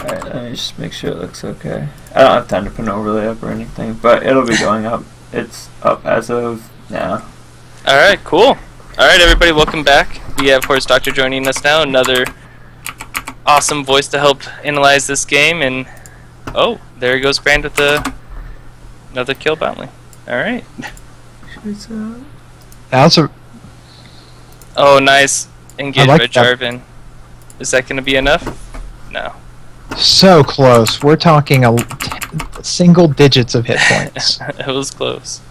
Alright, let me just make sure it looks okay. I don't have time to put an overlay up or anything, but it'll be going up. It's up as of now. Alright, cool. Alright, everybody, welcome back. We have Horse Doctor joining us now. Another awesome voice to help analyze this game. And oh, there goes Brand with another kill bounty. Alright. That was a... Oh, nice. Engage like by Jarvan. Is that going to be enough? No. So close. We're talking single digits of hit points. It was close.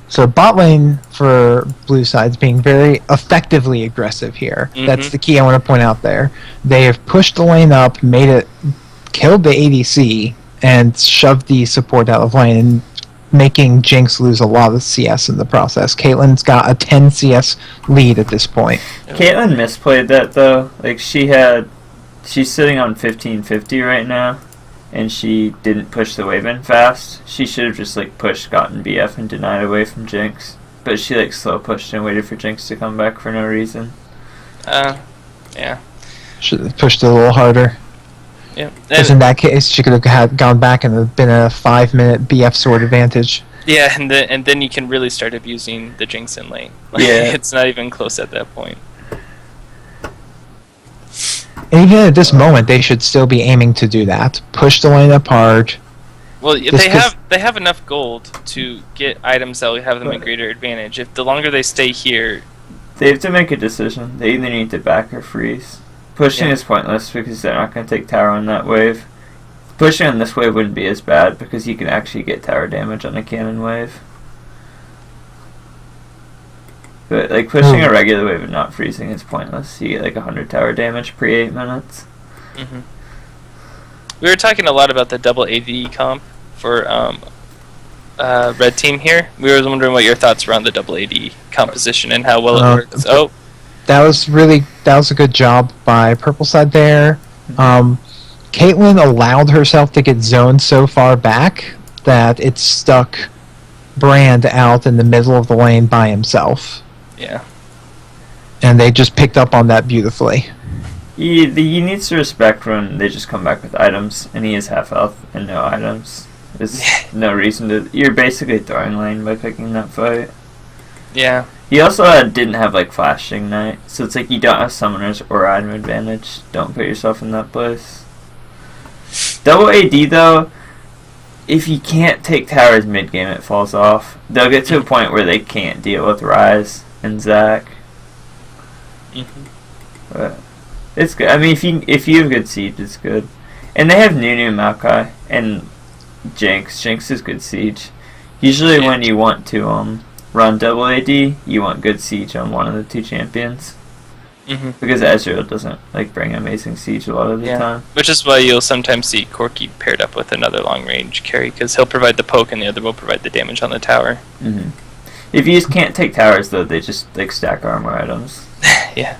So bot lane for blue side's being very effectively aggressive here. Mm-hmm. That's the key I want to point out there. They have pushed the lane up, killed the ADC, and shoved the support out of lane, and making Jinx lose a lot of CS in the process. Caitlyn's got a 10 CS lead at this point. Caitlyn misplayed that though. Like she's sitting on 1550 right now, and she didn't push the wave in fast. She should have just like pushed, gotten BF, and denied away from Jinx. But she like slow pushed and waited for Jinx to come back for no reason. Yeah. Should have pushed it a little harder. Yeah. Because in that case, she could have gone back and have been a 5-minute BF sword advantage. Yeah, and then you can really start abusing the Jinx in lane. Like, Yeah. It's not even close at that point. And even at this moment, they should still be aiming to do that. Push the lane up hard. Well, they have enough gold to get items that will have them a greater advantage. If the longer they stay here, they have to make a decision. They either need to back or freeze. Pushing is pointless because they're not going to take tower on that wave. Pushing on this wave wouldn't be as bad because you can actually get tower damage on a cannon wave. But like pushing a regular wave and not freezing is pointless. You get like 100 tower damage per 8 minutes. Mm-hmm. We were talking a lot about the double AD comp for red team here. We were wondering what your thoughts were on the double AD composition and how well it works. Oh. That was a good job by purple side there. Caitlyn allowed herself to get zoned so far back that it stuck Brand out in the middle of the lane by himself. Yeah. And they just picked up on that beautifully. He needs to respect when they just come back with items, and he is half health and no items. There's no reason to... You're basically throwing lane by picking that fight. Yeah. He also didn't have like Flash Ignite, so it's like you don't have summoners or item advantage. Don't put yourself in that place. Double AD though, if you can't take towers mid game, it falls off. They'll get to a point where they can't deal with Ryze and Zac. But it's good. I mean, if you have good siege, it's good. And they have Nunu, Maokai, and Jinx. Jinx is good siege. Usually when you want to run double AD, you want good siege on one of the two champions. Because Ezreal doesn't like bring amazing siege a lot of the time. Which is why you'll sometimes see Corki paired up with another long range carry, because he'll provide the poke and the other will provide the damage on the tower. If you just can't take towers though, they just like stack armor items. Yeah.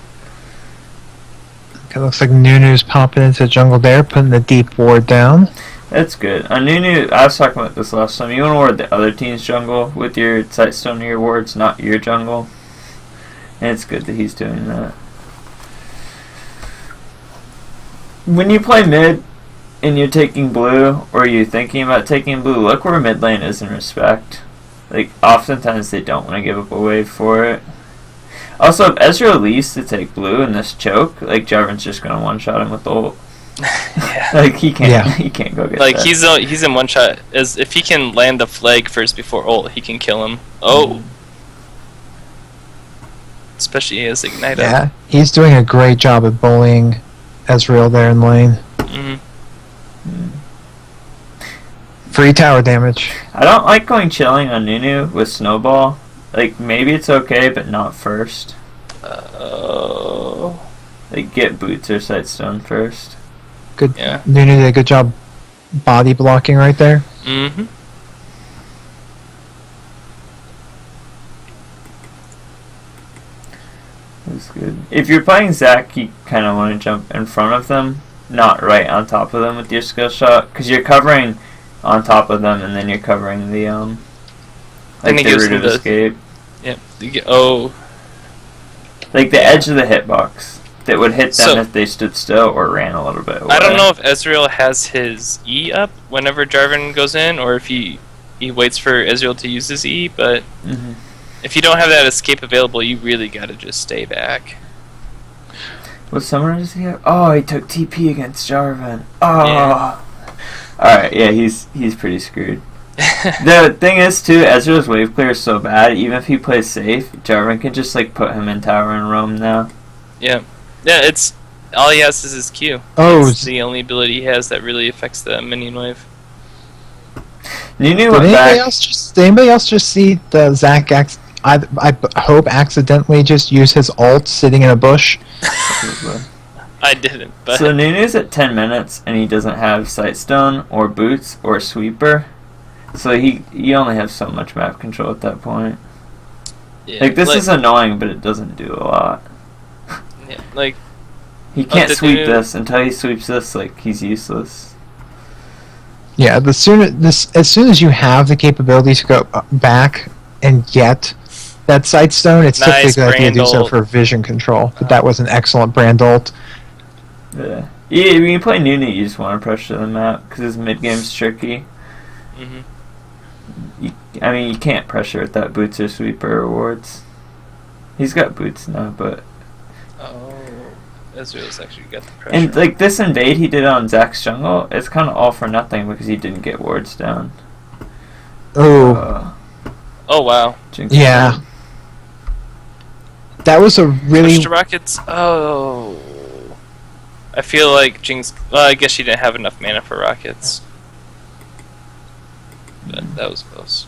It looks like Nunu's popping into jungle there, putting the deep ward down. That's good. On Nunu, I was talking about this last time. You want to ward the other team's jungle with your Sightstone or your wards, not your jungle. And it's good that he's doing that. When you play mid and you're taking blue, or you're thinking about taking blue, look where mid lane is in respect. Like, oftentimes they don't want to give up a wave for it. Also, if Ezreal leaves to take blue in this choke, like, Jarvan's just going to one-shot him with the ult. Yeah. Like, he can't go get like that. he's in one shot. As if he can land the flag first before ult, he can kill him. Oh. Especially as Ignite. Yeah, he's doing a great job at bullying Ezreal there in lane. Free tower damage. I don't like going chilling on Nunu with Snowball. Like, maybe it's okay, but not first. Like, get boots or Sightstone first. Good. Yeah. Nunu did a good job body blocking right there. That's good. If you're playing Zac, you kind of want to jump in front of them, not right on top of them with your skill shot, because you're covering on top of them, and then you're covering the like the route of escape. Yep. Oh. Like the edge of the hitbox. that would hit them So- if they stood still or ran a little bit away. I don't know if Ezreal has his E up whenever Jarvan goes in, or if he waits for Ezreal to use his E, but Mhm. if you don't have that escape available, you really gotta just stay back. What summoner does he have? Oh, he took TP against Jarvan. Oh. Yeah. Alright, yeah, he's pretty screwed. The thing is, too, Ezreal's wave clear is so bad, even if he plays safe, Jarvan can just, like, put him in tower and roam now. Yeah, it's all he has is his Q. Oh, It's the only ability he has that really affects the minion wave. Nunu did went anybody back. else just see the Zach? I hope accidentally just use his ult sitting in a bush. I didn't, but So Nunu's at 10 minutes, and he doesn't have Sightstone, or Boots, or Sweeper. So he only has so much map control at that point. yeah, Like, this is annoying, but it doesn't do a lot. yeah, like He can't the sweep Nunu- this. Until he sweeps this, like, he's useless. Yeah, as soon as you have the capability to go back and get that Sightstone, it's Nice typically a good idea to do Brand so ult. for vision control. But that was an excellent brand ult. Yeah. Yeah, when you play Nunu, you just want to pressure the map, because his mid-game's tricky. mhm. I mean, you can't pressure with that Boots or Sweeper or wards. He's got Boots now, but... Oh, Ezreal's actually got the pressure. And, like, this invade he did on Zack's jungle, it's kind of all for nothing because he didn't get wards down. Oh, Oh wow, Jinx. yeah. That was a really push to rockets. Oh, I feel like Jinx. Well, I guess she didn't have enough mana for rockets, but that was close.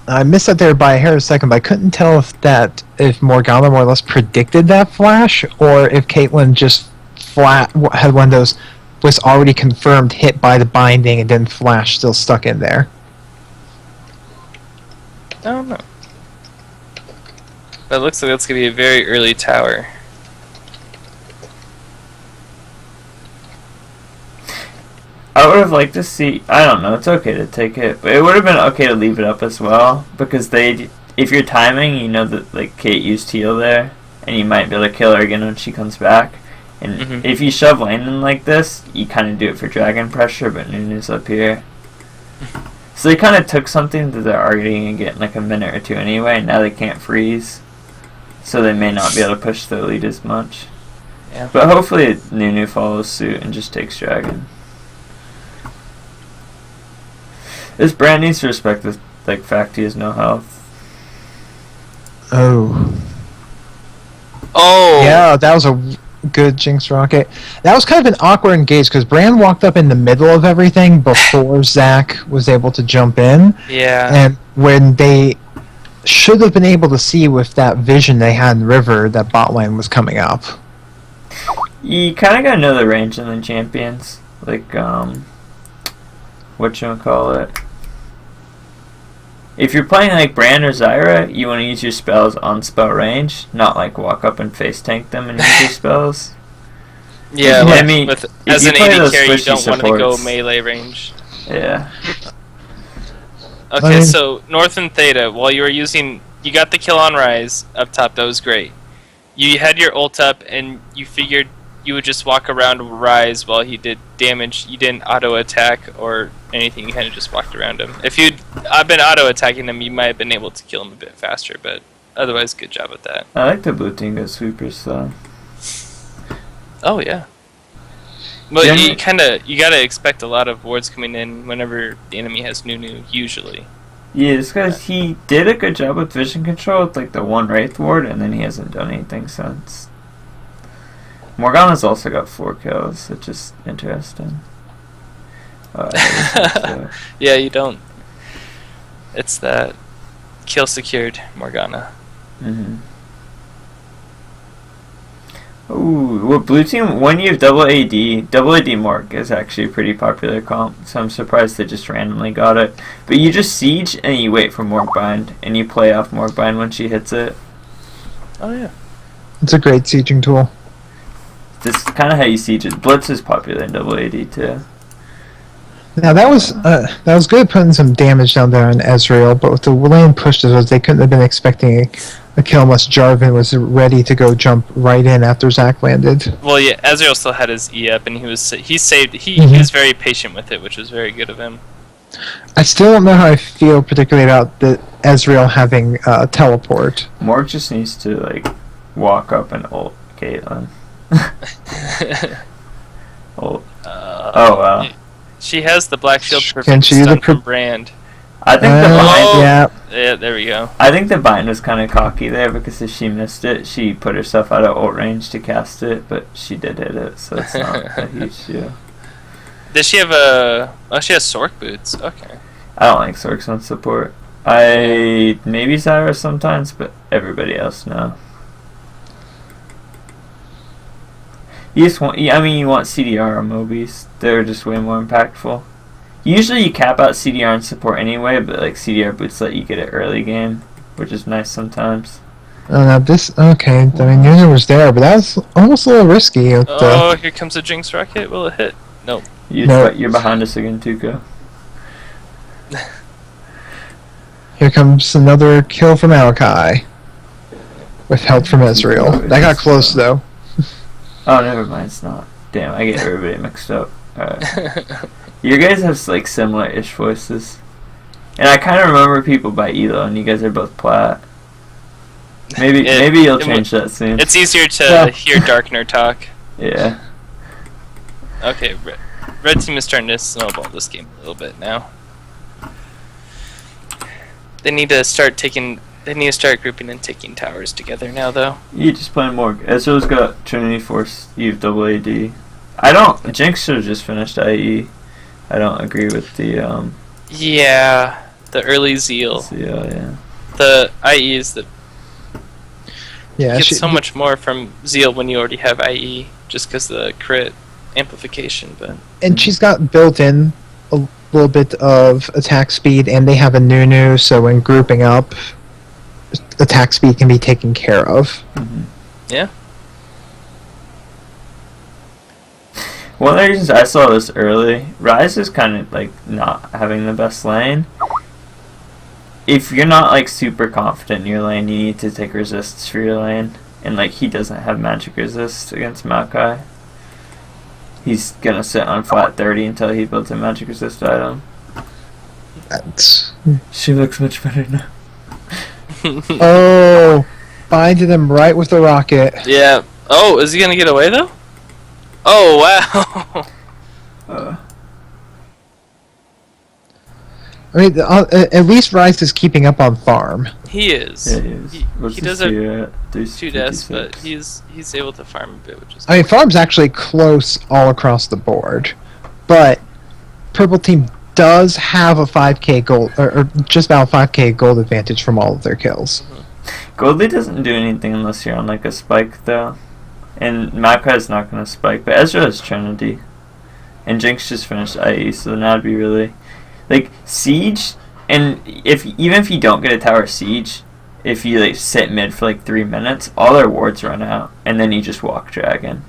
I missed that there by a hair a second, but I couldn't tell if Morgana more or less predicted that flash, or if Caitlyn just had one of those was already confirmed hit by the binding and then flash still stuck in there. I don't know. But it looks like that's gonna be a very early tower. I would have liked to see. I don't know. It's okay to take it, but it would have been okay to leave it up as well because if you're timing, you know that like Kate used heal there, and you might be able to kill her again when she comes back. And Mhm. if you shove lane in like this, you kind of do it for dragon pressure, but Nunu's up here. So they kind of took something that they're already gonna get in like a minute or two anyway. And now they can't freeze, so they may not be able to push the lead as much. Yeah. But hopefully Nunu follows suit and just takes dragon. This brand needs to respect the fact he has no health. Oh. Oh Yeah, that was a good Jinx rocket. That was kind of an awkward engage because Brand walked up in the middle of everything before Zac was able to jump in. yeah. And when they should have been able to see with that vision they had in River that bot lane was coming up. You kind of gotta know the range in the champions, like whatchamacallit. If you're playing like Brand or Zyra, you want to use your spells on spell range, not like walk up and face tank them and use your spells. Yeah, I like mean, with, if as you an play AD those carry, you squishy don't want to go supports- melee range. Yeah. Okay, I mean- so North and Theta, while you were using, you got the kill on Rise up top. That was great. You had your ult up, and you figured you would just walk around Rise while he did damage. You didn't auto attack or anything. You kind of just walked around him. If I've been auto attacking him, you might have been able to kill him a bit faster. But otherwise, good job with that. I like the blue team go sweepers though. Oh yeah. But Yeah, you gotta expect a lot of wards coming in whenever the enemy has Nunu. Usually. Yeah, this guy, he did a good job with vision control with like the one Wraith ward, and then he hasn't done anything since. Morgana's also got 4 kills, which is interesting. Yeah, you don't. It's that kill secured Morgana. Mm-hmm. Ooh, well, blue team, when you have double AD Morg is actually a pretty popular comp, so I'm surprised they just randomly got it. But you just siege and you wait for Morg bind, and you play off Morg bind when she hits it. Oh yeah. It's a great sieging tool. This is kind of how you siege it. Blitz is popular in double AD too. Now that was good putting some damage down there on Ezreal, but with the lane pushes, they couldn't have been expecting a kill unless Jarvan was ready to go jump right in after Zac landed. Well, yeah, Ezreal still had his E up, and he saved. He was very patient with it, which was very good of him. I still don't know how I feel particularly about the Ezreal having teleport. Morg just needs to like walk up and ult Caitlyn. Ult. Oh wow. She has the black shield Can perfect she do stun the from Brand. I think the bind. Yeah. Yeah, there we go. I think the bind was kind of cocky there because if she missed it, she put herself out of ult range to cast it, but she did hit it, so it's not a huge deal. Does she have a? Oh, she has Sork boots. Okay. I don't like Sorks on support. I maybe Zyra sometimes, but everybody else no. You just want, I mean, you want CDR or Mobies. They're just way more impactful. Usually you cap out CDR and support anyway, but like CDR boots let you get it early game, which is nice sometimes. Okay, I mean, Nunu was there, but that was almost a little risky. Oh, here comes a Jinx rocket. Will it hit? Nope. You're behind us again, Tuco. Here comes another kill from Maokai. With help from Ezreal. That got close, though. Oh, never mind, it's not. Damn, I get everybody mixed up. Alright. You guys have like similar-ish voices. And I kind of remember people by Elo, and you guys are both Plat. Maybe you'll change that soon. It's easier to hear Darkner talk. Yeah. Okay, Red team is starting to snowball this game a little bit now. They need to start grouping and taking towers together now, though. You just playing more. Ezreal's got Trinity Force. You have double AD. Jinx should have just finished IE. I don't agree with the Yeah, the early Zeal. Yeah. The IE is the. Yeah, you get so much more from Zeal when you already have IE, just because the crit amplification. But and she's got built in a little bit of attack speed, and they have a Nunu, so when grouping up, attack speed can be taken care of. Mm-hmm. Yeah. One of the reasons I saw this early, Ryze is kind of like not having the best lane. If you're not like super confident in your lane, you need to take resists for your lane. And like he doesn't have magic resist against Maokai. He's gonna sit on flat 30 until he builds a magic resist item. She looks much better now. Oh, binded him right with the rocket. Yeah. Oh, is he gonna get away though? Oh wow. I mean, at least Ryze is keeping up on farm. He is. Yeah, he is. He does have 2 deaths, but he's able to farm a bit, which is. I mean, farm's actually close all across the board, but Purple Team does have a 5k gold, or just about 5k gold advantage from all of their kills. Goldie doesn't do anything unless you're on like a spike though. And Maokai's not going to spike, but Ezra has Trinity. And Jinx just finished IE, so then that'd be really... Like, Siege, and even if you don't get a tower Siege, if you like sit mid for like 3 minutes, all their wards run out, and then you just walk Dragon.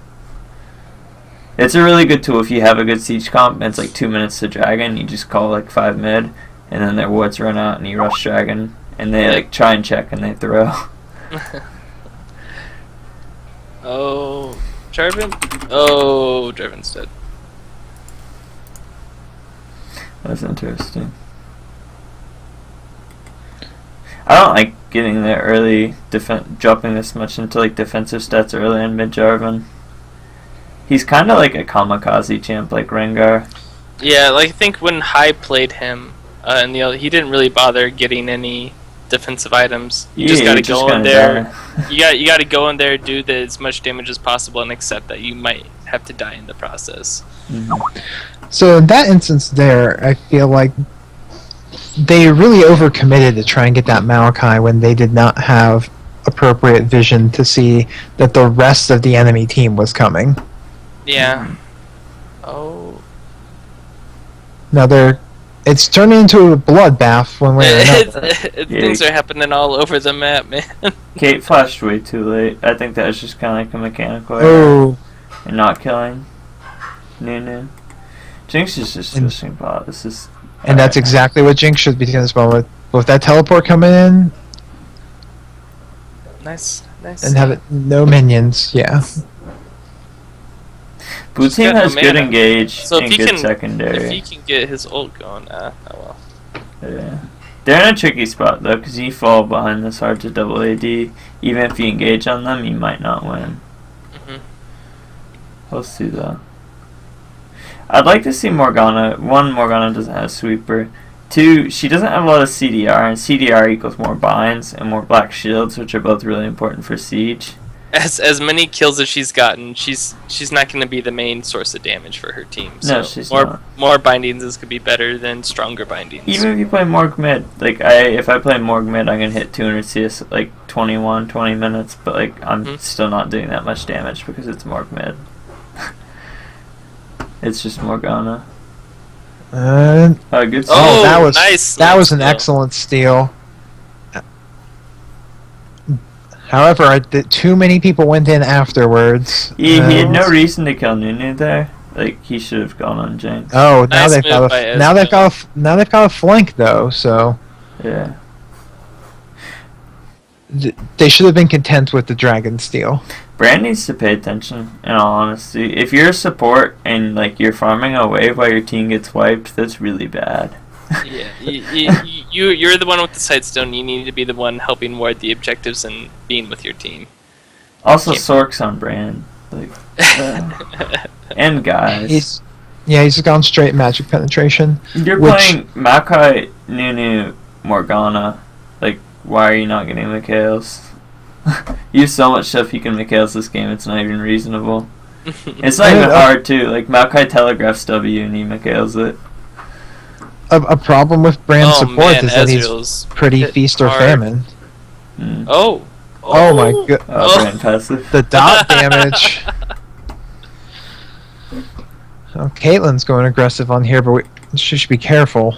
It's a really good tool if you have a good Siege comp, and it's like 2 minutes to Dragon, you just call like 5 mid, and then their wards run out, and you rush Dragon, and they like try and check, and they throw. Oh, Jarvan? Oh, Jarvan's dead. That's interesting. I don't like getting there early, dropping this much into like defensive stats early in mid Jarvan. He's kind of like a kamikaze champ like Rengar. Yeah, like I think when High played him, he didn't really bother getting any defensive items. You just gotta go in there. You gotta go in there, do as much damage as possible, and accept that you might have to die in the process. Mm-hmm. So in that instance there, I feel like they really overcommitted to try and get that Maokai when they did not have appropriate vision to see that the rest of the enemy team was coming. Yeah. Mm-hmm. Oh. Now it's turning into a bloodbath one way or another. Things are happening all over the map, man. Kate flashed way too late. I think that was just kind of like a mechanical error. Oh. And not killing Nunu. Jinx is just switching bot. This is... And that's exactly what Jinx should be doing this moment. With that teleport coming in, Nice. and have it no minions. Yeah. Blue Just team got no has good mana. engage So if and he good can, secondary. if he can get his ult going, oh well. Yeah. They're in a tricky spot though, because you fall behind this hard to double AD. Even if you engage on them, you might not win. We'll see though. I'd like to see Morgana. One, Morgana doesn't have sweeper. Two, she doesn't have a lot of CDR, and CDR equals more binds and more black shields, which are both really important for siege. As many kills as she's gotten, she's not going to be the main source of damage for her team. So No, she's not. More bindings is going to be better than stronger bindings. Even if you play Morg mid, like if I play Morg mid, I can hit 200 CS like 20 minutes, but like I'm still not doing that much damage because it's Morg mid. It's just Morgana. Good. Oh, that was nice. That was an steal. excellent steal. However, too many people went in afterwards. He had no reason to kill Nunu there. Like he should have gone on Jinx. Oh, now Nice they've move got by a now they've got a flank though. So Yeah. they should have been content with the dragon steal. Brand needs to pay attention, in all honesty. If you're a support and like you're farming a wave while your team gets wiped, that's really bad. Yeah, you're the one with the sightstone. You need to be the one helping ward the objectives and being with your team. Also, Sork's on brand. Like, and guys. He's just gone straight magic penetration. You're which- playing Makai, Nunu, Morgana. Like, why are you not getting Mikhails? You have so much stuff you can Mikhails this game, it's not even reasonable. It's not even hard, too. Like, Makai telegraphs W and he Mikhails it. A problem with brand support man, is that he's Ezreal's pretty hit feast or hard. famine. Oh my god. Brand passive. The dot damage. Oh, Caitlyn's going aggressive on here, but she should be careful.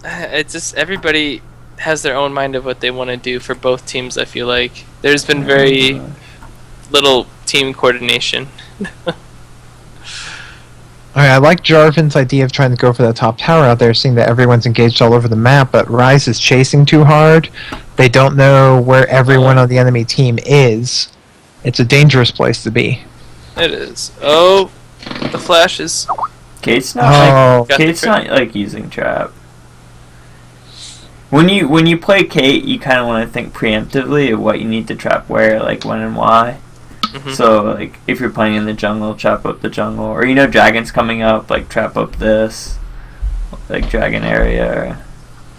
It's just everybody has their own mind of what they want to do for both teams. I feel like there's been very little team coordination. Alright, I like Jarvan's idea of trying to go for that top tower out there, seeing that everyone's engaged all over the map, but Ryze is chasing too hard. They don't know where everyone on the enemy team is. It's a dangerous place to be. It is. Oh, the flashes. Kate's not Got Kate's the not like using trap. When you play Kate, you kind of want to think preemptively of what you need to trap where, like when and why. So like if you're playing in the jungle, trap up the jungle, or dragon's coming up, like trap up this, like dragon area.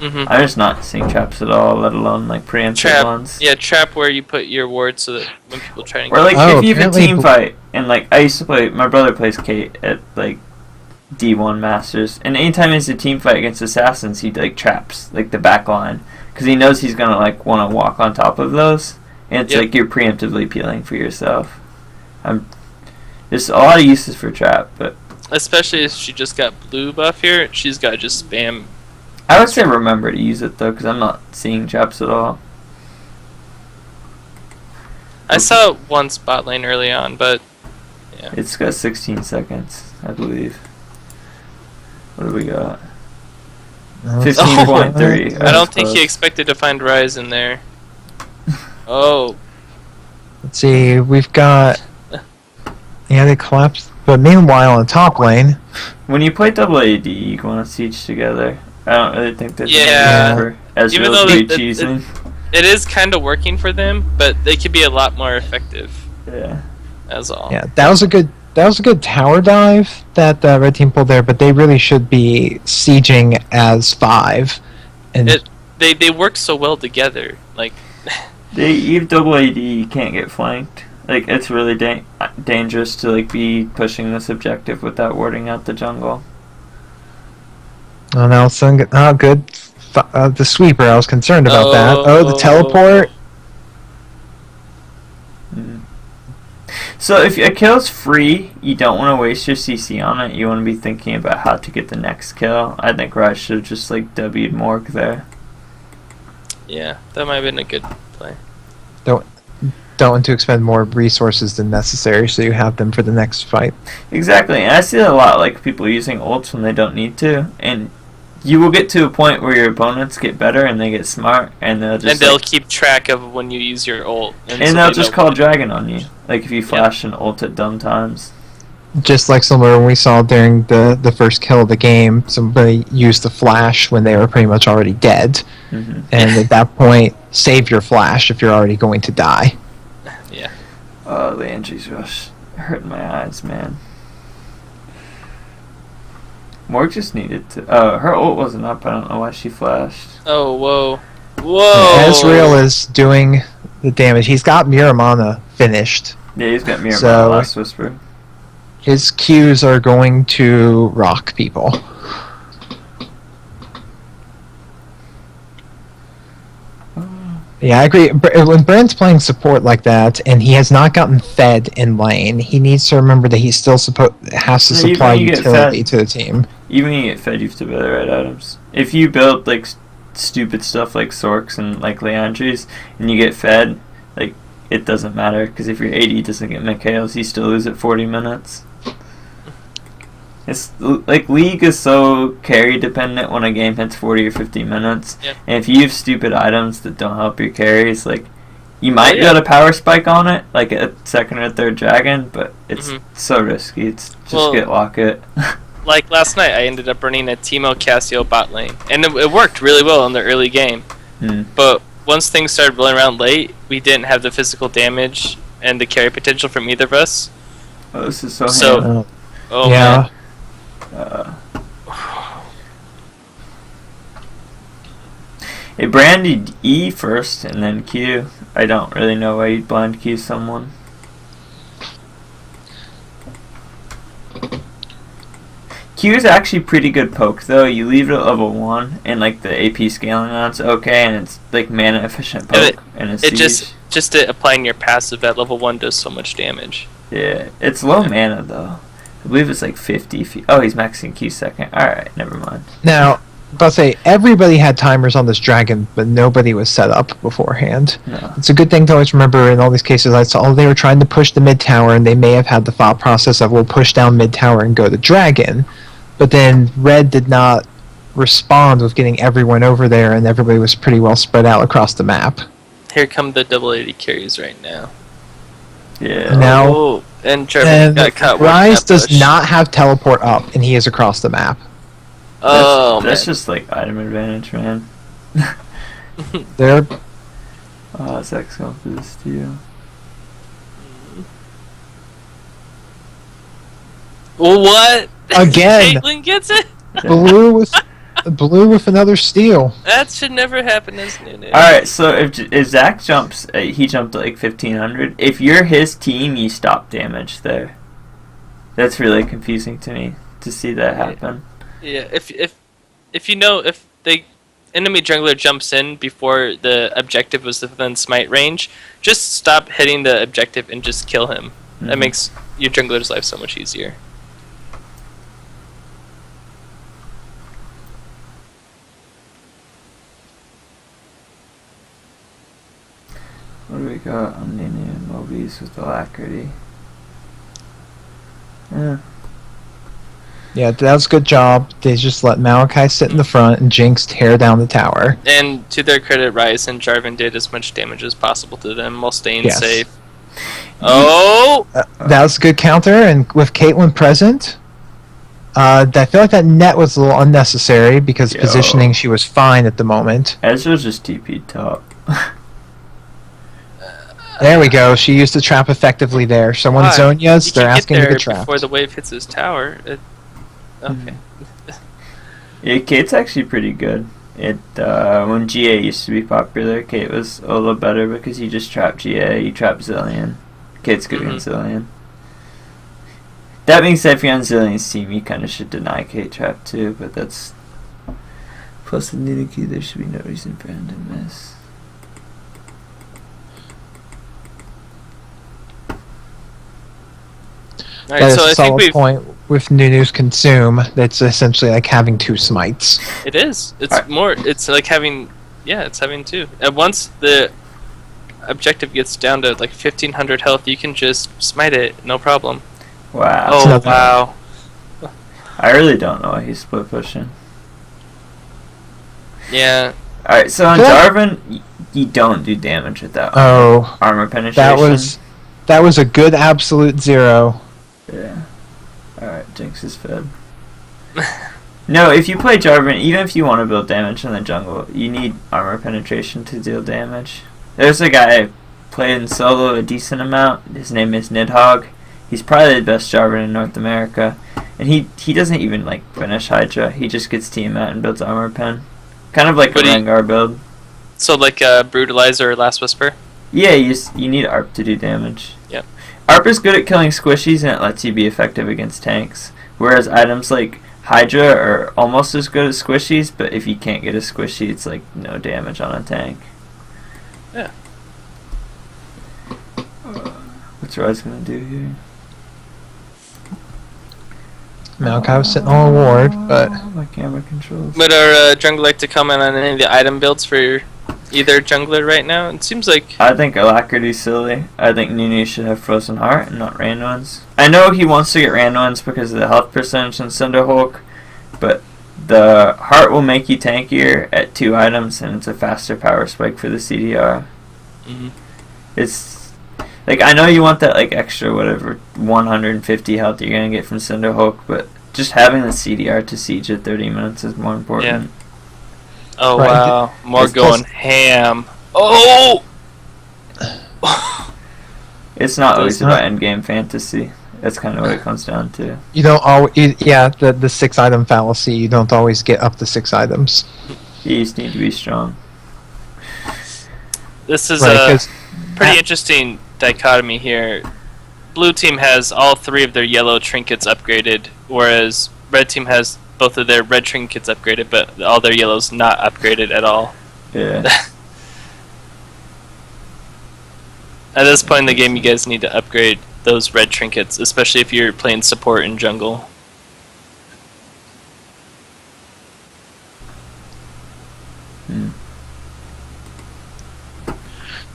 I'm just not seeing traps at all, let alone like preemptive ones. Yeah, trap where you put your ward so that when people try to. Or like if you have a team fight, and like I used to play, my brother plays Kate at like D1 Masters, and anytime it's a team fight against assassins, he like traps like the back line because he knows he's gonna like want to walk on top of those, and it's like you're preemptively peeling for yourself. There's a lot of uses for trap, but especially if she just got blue buff here, she's got to just spam. I would say remember to use it though, because I'm not seeing traps at all. I saw it one spot lane early on, but yeah. It's got 16 seconds, I believe. What do we got? 15.3. I don't think he expected to find Ryze in there. Oh. Let's see, we've got... Yeah, they collapsed. But meanwhile, in top lane... When you play double AD, you want to siege together. I don't really think that's for Ezreal's even though cheesing. It is kind of working for them, but they could be a lot more effective. Yeah. That's all. Yeah, that was a good tower dive that red team pulled there, but they really should be sieging as 5. And they work so well together. Like you have double AD, you can't get flanked. Like it's really dangerous to like be pushing this objective without warding out the jungle. Oh no, good. The sweeper, I was concerned about that. Oh, the teleport. So if a kill's free, you don't want to waste your CC on it. You want to be thinking about how to get the next kill. I think Ryze should have just like W'd Morg there. Yeah, that might have been a good play. Don't want to expend more resources than necessary, so you have them for the next fight. Exactly, and I see a lot like people using ults when they don't need to, and you will get to a point where your opponents get better and they get smart, and they'll just keep track of when you use your ult, and they'll just call dragon on you. Like if you flash an ult at dumb times. Just like similar when we saw during the first kill of the game, somebody used the flash when they were pretty much already dead, and at that point, save your flash if you're already going to die. Yeah. Oh, the Angie's rush hurting my eyes, man. Morg just needed to. Her ult wasn't up. I don't know why she flashed. Oh, whoa. Whoa! Ezreal is doing the damage. He's got Miramana finished. Yeah, he's got Miramana So- Last Whisper. His Qs are going to rock people. Yeah, I agree. When Brand's playing support like that, and he has not gotten fed in lane, he needs to remember that he still has to Yeah, supply even you get utility to the team. Even when you get fed, you have to buy the right items. If you build like stupid stuff like Sorks and like Leandries, and you get fed, like it doesn't matter because if your AD doesn't get Mikhails, you still lose at 40 minutes. It's like League is so carry dependent when a game hits 40 or 50 minutes. Yep. And if you have stupid items that don't help your carries, like you might get a power spike on it, like a second or third dragon, but it's so risky. It's just get Locket. Like last night, I ended up running a Teemo Cassio bot lane, and it worked really well in the early game. But once things started rolling around late, we didn't have the physical damage and the carry potential from either of us. Oh, this is so Man. It branded E first and then Q. I don't really know why you'd blind Q someone. Q is actually pretty good poke though. You leave it at level 1 and like the AP scaling on it's okay, and it's like mana efficient poke and it's just applying your passive at level 1 does so much damage. Yeah, it's low mana though. I believe it's like 50 feet. Oh, he's maxing Q second. Alright, never mind. Now, I'll say everybody had timers on this dragon, but nobody was set up beforehand. No. It's a good thing to always remember in all these cases. I saw they were trying to push the mid tower, and they may have had the thought process of we'll push down mid tower and go to dragon, but then Red did not respond with getting everyone over there, and everybody was pretty well spread out across the map. Here come the double 80 carries right now. Yeah. Now, and Trevor got caught. Rise does not have teleport up, and he is across the map. That's just like item advantage, man. There. Oh, it's X going for this steal. What? Again. Caitlyn gets it? Blue with another steal. That should never happen, isn't it? Alright, so if Zach jumps, he jumped at like 1500. If you're his team, you stop damage there. That's really confusing to me to see that happen. Yeah, if you know if the enemy jungler jumps in before the objective was within smite range, just stop hitting the objective and just kill him. That makes your jungler's life so much easier. What do we got on the new Mobies with Alacrity? Yeah, that was a good job. They just let Malachi sit in the front and Jinx tear down the tower. And to their credit, Ryze and Jarvan did as much damage as possible to them while staying safe. Oh! That was a good counter, and with Caitlyn present, I feel like that net was a little unnecessary because positioning she was fine at the moment. Ezra's just TP'd top. There we go. She used the trap effectively there. Someone Zonia's, they're asking to get trapped. Before the wave hits his tower. Okay. Yeah, Kate's actually pretty good. When GA used to be popular, Kate was a little better because you just trap GA, you trap Zillion. Kate's good against Zillion. That being said, if you're on Zillion's team, you kind of should deny Kate trap too, but that's... Plus the Nidaki, there should be no reason for him to miss. That is a solid point with Nunu's consume. That's essentially like having two smites. It is. It's more. It's like having. Yeah, it's having two. And once the objective gets down to like 1500 health, you can just smite it, no problem. Wow. Oh wow. I really don't know why he's split pushing. Yeah. Alright, so on Yeah. Jarvan, you don't do damage with that Oh, armor penetration. that was a good absolute 0. Yeah. Alright, Jinx is fed. No, if you play Jarvan, even if you want to build damage in the jungle, you need armor penetration to deal damage. There's a guy played in solo a decent amount. His name is Nidhogg. He's probably the best Jarvan in North America. And he doesn't even like finish Hydra. He just gets team out and builds armor pen. Kind of like a Rengar build. So like a Brutalizer or Last Whisper? Yeah, you need ARP to do damage. Yep. ARP is good at killing squishies and it lets you be effective against tanks. Whereas items like Hydra are almost as good as squishies, but if you can't get a squishy, it's like no damage on a tank. Yeah. What's Rise gonna do here? Maokai was sitting on a ward, but My camera controls. Would our jungler like to comment on any of the item builds for either jungler right now? It seems like... I think Alacrity's silly. I think Nunu should have Frozen Heart and not Randuin's. I know he wants to get Randuin's because of the health percentage in Cinderhulk, but the Heart will make you tankier at 2 items and it's a faster power spike for the CDR. Mhm. It's like, I know you want that like extra whatever 150 health you're gonna get from Cinderhulk, but just having the CDR to siege at 30 minutes is more important. Oh, Right. wow. More It's going ham. Oh! It's not always not- about endgame fantasy. That's kind of what it comes down to. you don't always. Yeah, the 6 item fallacy. You don't always get up to 6 items. You just need to be strong. This is Right, a 'cause pretty interesting dichotomy here. Blue team has all 3 of their yellow trinkets upgraded, whereas red team has both of their red trinkets upgraded, but all their yellows not upgraded at all. Yeah. At this point in the game, you guys need to upgrade those red trinkets, especially if you're playing support in jungle.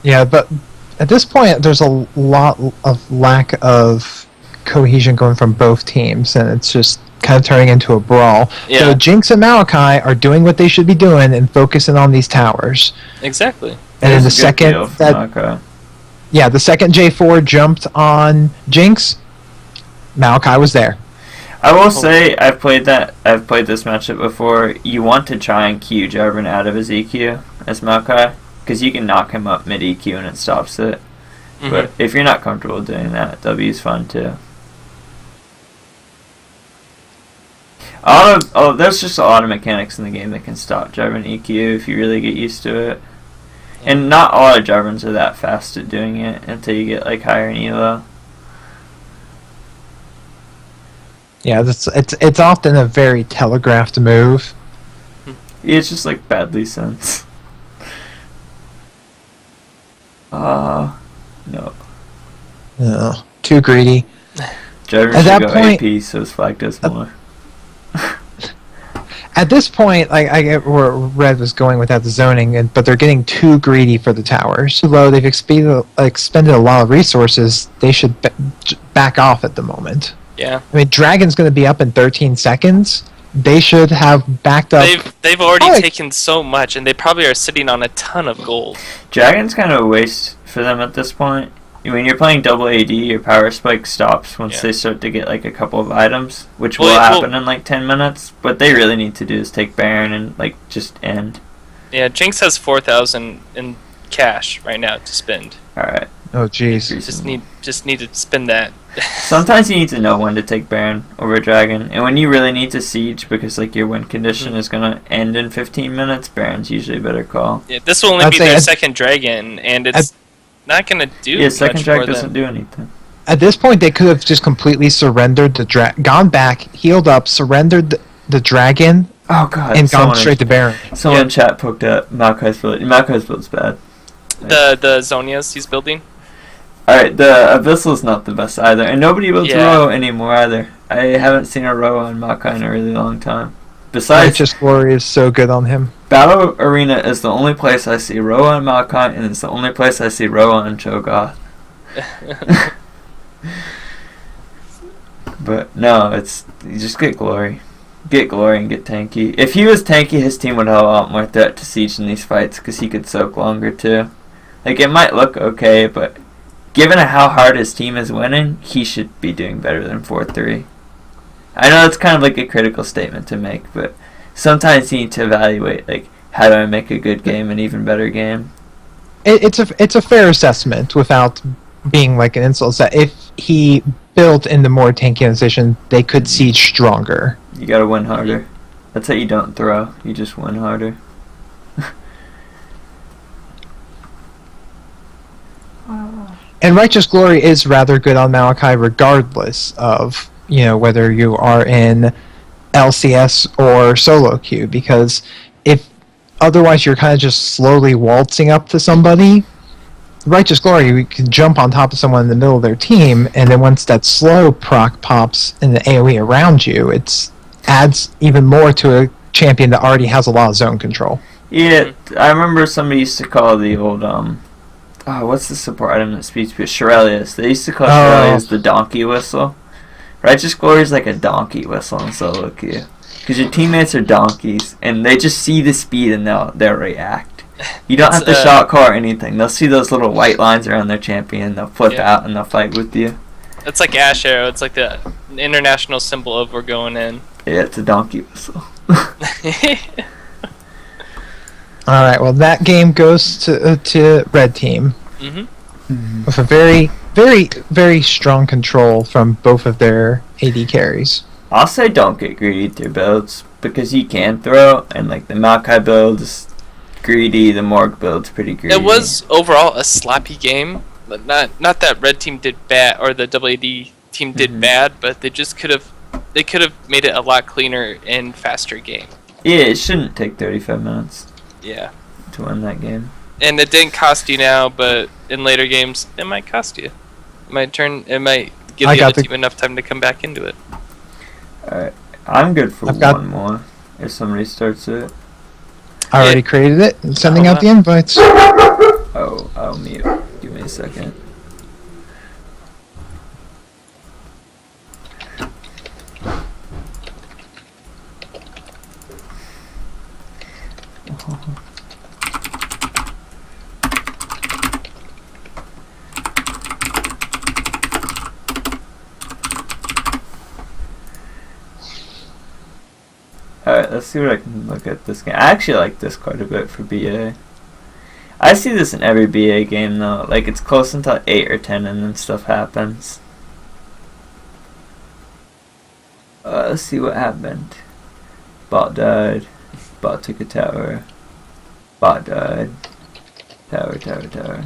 Yeah, but at this point, there's a lot of lack of cohesion going from both teams, and it's just kind of turning into a brawl. Yeah. So Jinx and Maokai are doing what they should be doing and focusing on these towers. Exactly. And then the It's a good deal second for that Maokai. yeah, the second J4 jumped on Jinx, Maokai was there. I will say I've played this matchup before. You want to try and Q Jarvan out of his EQ as Maokai, because you can knock him up mid EQ and it stops it. Mhm. But if you're not comfortable doing that, W's fun too. There's just a lot of mechanics in the game that can stop Jarvan EQ if you really get used to it. And not all our Jarvans are that fast at doing it until you get like higher in elo. Yeah, it's often a very telegraphed move. Yeah, it's just like badly sense. No. No, too greedy. Jarvan At that should go point- AP so his flag does more. At this point, I get where Red was going without the zoning, but they're getting too greedy for the towers. Although they've expended a lot of resources, they should back off at the moment. Yeah. I mean, Dragon's going to be up in 13 seconds. They should have backed up. They've already Oh, taken so much, and they probably are sitting on a ton of gold. Dragon's kind of a waste for them at this point. When you're playing double AD, your power spike stops once Yeah. they start to get like a couple of items, which Well, will well- happen in like 10 minutes. What they really need to do is take Baron and like just end. Yeah, Jinx has 4,000 in cash right now to spend. Alright. Oh, jeez. Just need to spend that. Sometimes you need to know when to take Baron over Dragon, and when you really need to siege because like your win condition is gonna end in 15 minutes, Baron's usually a better call. Yeah, this will only I'd be say their at- second dragon, and it's not gonna do Yeah, second much Drag for doesn't them. do anything. At this point, they could have just completely surrendered the gone back, healed up, surrendered the dragon, Oh god. and gone someone straight to Baron. Someone Yeah. in chat poked at Maokai's build. Maokai's build's bad. The Zonias he's building. Alright, the Abyssal's not the best either, and nobody builds Yeah. Roa anymore either. I haven't seen a Roa on Maokai in a really long time. Besides, Righteous Glory is so good on him. Battle Arena is the only place I see Roa on Maokai, and it's the only place I see Roa on Cho'Gath. But no, you just get glory. Get Glory and get Tanky. If he was Tanky, his team would have a lot more threat to siege in these fights because he could soak longer too. Like, it might look okay, but given how hard his team is winning, he should be doing better than 4-3. I know it's kind of like a critical statement to make, but sometimes you need to evaluate, like, how do I make a good game an even better game? It's a fair assessment without being like an insult. That if he built in the more tanky position, they could siege stronger. You gotta win harder. That's how you don't throw. You just win harder. And Righteous Glory is rather good on Malachi regardless of, whether you are in LCS or solo queue, because if otherwise you're kind of just slowly waltzing up to somebody, Righteous Glory, you can jump on top of someone in the middle of their team, and then once that slow proc pops in the AoE around you, it adds even more to a champion that already has a lot of zone control. Yeah, I remember somebody used to call the old, what's the support item that speeds to Shirelius? They used to call Shirelius the donkey whistle. Righteous Glory is like a donkey whistle in solo queue. Because your teammates are donkeys, and they just see the speed and they'll react. You don't have to shot call or anything. They'll see those little white lines around their champion, they'll flip out and they'll fight with you. It's like Ash Arrow. It's like the international symbol of we're going in. Yeah, it's a donkey whistle. Alright, well that game goes to Red Team. With a very, very, very strong control from both of their AD carries. I'll say don't get greedy with your builds, because you can throw, and like the Maokai build is greedy, the Morg build's pretty greedy. It was overall a sloppy game, but not that Red Team did bad or the AD team did bad, but they could have made it a lot cleaner and faster game. Yeah, it shouldn't take 35 minutes. Yeah. To win that game. And it didn't cost you now, but in later games it might cost you. It might give the other team enough time to come back into it. Alright, I'm good for one more. If somebody starts it. I already created it and sending out the invites. Oh, I'll mute. Give me a second. Alright, let's see what I can look at this game. I actually like this quite a bit for BA. I see this in every BA game though. Like, it's close until 8 or 10 and then stuff happens. Let's see what happened. Bot died. Bot took a tower. Bot died. Tower.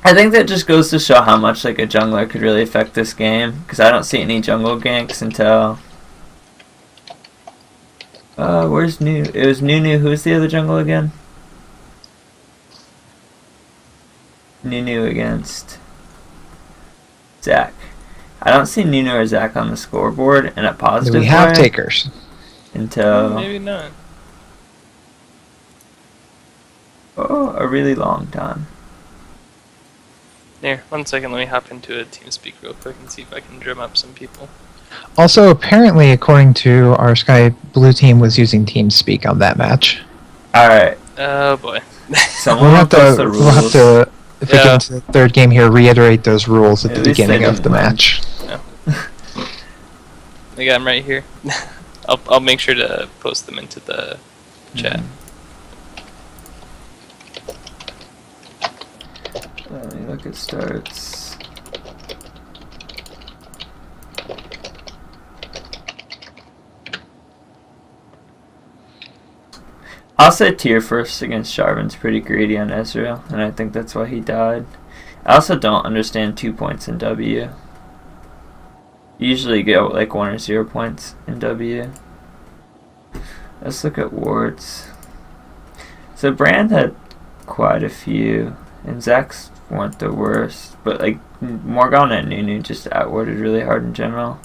I think that just goes to show how much like a jungler could really affect this game. Because I don't see any jungle ganks until... where's New? It was Nunu. Who's the other jungle again? Nunu against Zach. I don't see Nunu or Zach on the scoreboard in a positive way. We have takers. Until... maybe not. Oh, a really long time. Here, 1 second, let me hop into a TeamSpeak real quick and see if I can drum up some people. Also, apparently, according to our Sky, Blue team was using TeamSpeak on that match. Alright. Oh boy. Someone will have to, if we get into the third game here, reiterate those rules at the beginning of the match. Yeah. I got them right here. I'll make sure to post them into the chat. Let me look at starts. I'll say tier first against Sharvin's pretty greedy on Ezreal, and I think that's why he died. I also don't understand 2 points in W. You usually get like 1 or 0 points in W. Let's look at wards. So Brand had quite a few, and Zach's weren't the worst, but like Morgana and Nunu just outwarded really hard in general.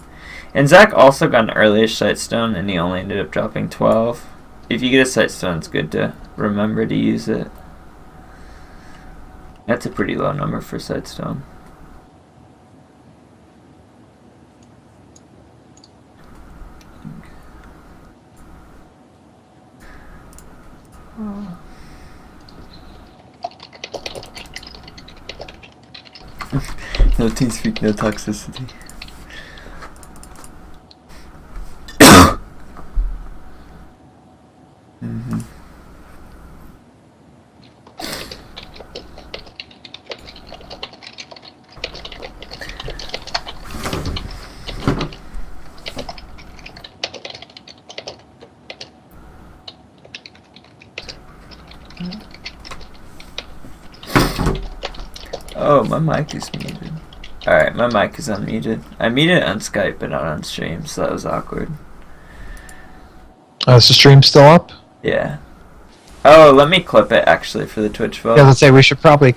And Zach also got an early-ish Sightstone, and he only ended up dropping 12. If you get a Sightstone, it's good to remember to use it. That's a pretty low number for Sightstone. No TeamSpeak, no toxicity. Mm-hmm. Oh, my mic is muted. Alright, my mic is unmuted. I muted it on Skype, but not on stream, so that was awkward. Oh, is the stream still up? Yeah. Oh, let me clip it, actually, for the Twitch vote. Yeah, let's say we should probably